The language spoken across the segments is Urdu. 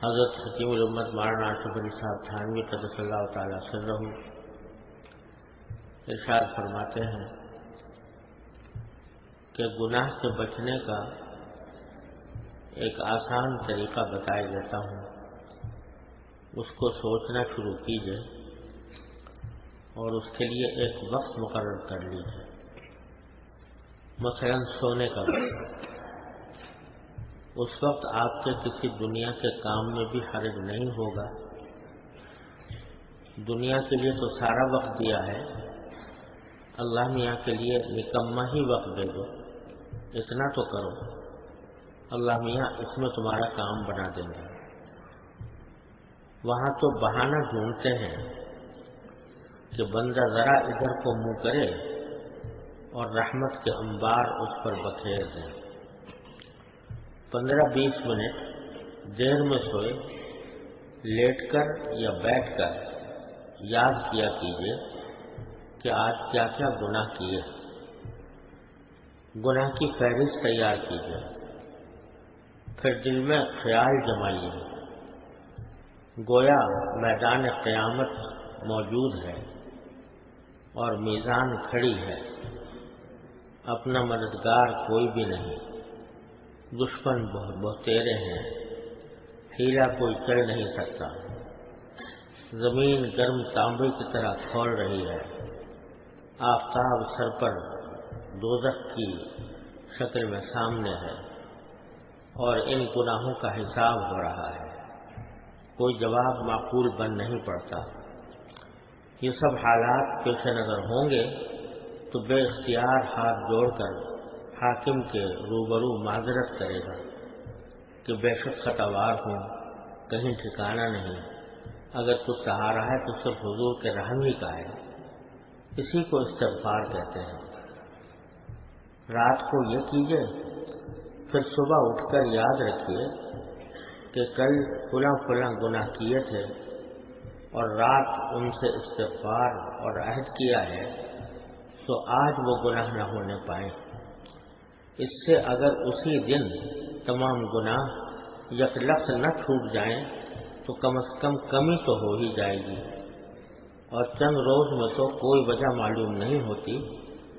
حضرت حکیم الامت مولانا اشرف صاحب تھانوی قدس اللہ تعالی سرہ ارشاد فرماتے ہیں کہ گناہ سے بچنے کا ایک آسان طریقہ بتایا دیتا ہوں، اس کو سوچنا شروع کیجیے اور اس کے لیے ایک وقت مقرر کر لیجیے، مثلا سونے کا وقت۔ اس وقت آپ کے کسی دنیا کے کام میں بھی حرج نہیں ہوگا۔ دنیا کے لیے تو سارا وقت دیا ہے، اللہ میاں کے لیے نکما ہی وقت دے دو، اتنا تو کرو، اللہ میاں اس میں تمہارا کام بنا دیں گے۔ وہاں تو بہانہ ڈھونڈتے ہیں کہ بندہ ذرا ادھر کو منہ کرے اور رحمت کے انبار اس پر بکھیر دیں۔ 15-20 منٹ دیر میں سوئے، لیٹ کر یا بیٹھ کر یاد کیا کیجیے کہ آج کیا کیا گناہ کیے، گناہ کی فہرست تیار کیجیے، پھر دل میں خیال جمائیے گویا میدان قیامت موجود ہے اور میزان کھڑی ہے، اپنا مددگار کوئی بھی نہیں، دشمن بہت تیرے ہیں، ہیلا کوئی چل نہیں سکتا، زمین گرم تانبے کی طرح کھول رہی ہے، آفتاب سر پر دوزخ کی شکل میں سامنے ہے اور ان گناہوں کا حساب ہو رہا ہے، کوئی جواب معقول بن نہیں پڑتا۔ یہ سب حالات پیش نظر ہوں گے تو بے اختیار ہاتھ جوڑ کر حاکم کے روبرو معذرت کرے گا کہ بے شک خطاوار ہوں، کہیں ٹھکانہ نہیں، اگر کچھ سہارا ہے تو صرف حضور کے رحم ہی کا ہے، اسی کو استغفار کہتے ہیں۔ رات کو یہ کیجئے، پھر صبح اٹھ کر یاد رکھیے کہ کل فلاں فلاں گناہ کیے تھے اور رات ان سے استغفار اور عہد کیا ہے، تو آج وہ گناہ نہ ہونے پائیں۔ اس سے اگر اسی دن تمام گناہ یک لفظ نہ چھوٹ جائیں تو کم از کم کمی تو ہو ہی جائے گی، اور چند روز میں تو کوئی وجہ معلوم نہیں ہوتی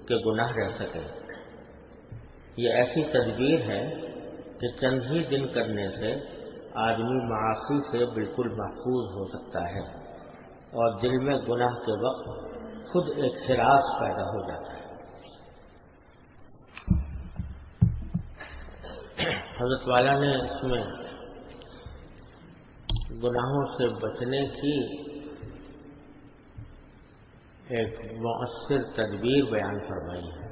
کہ گناہ رہ سکے۔ یہ ایسی تدبیر ہے کہ چند ہی دن کرنے سے آدمی معاصی سے بالکل محفوظ ہو سکتا ہے اور دل میں گناہ کے وقت خود ایک ہراس پیدا ہو جاتا ہے۔ حضرت والا نے اس میں گناہوں سے بچنے کی ایک موثر تدبیر بیان فرمائی ہے۔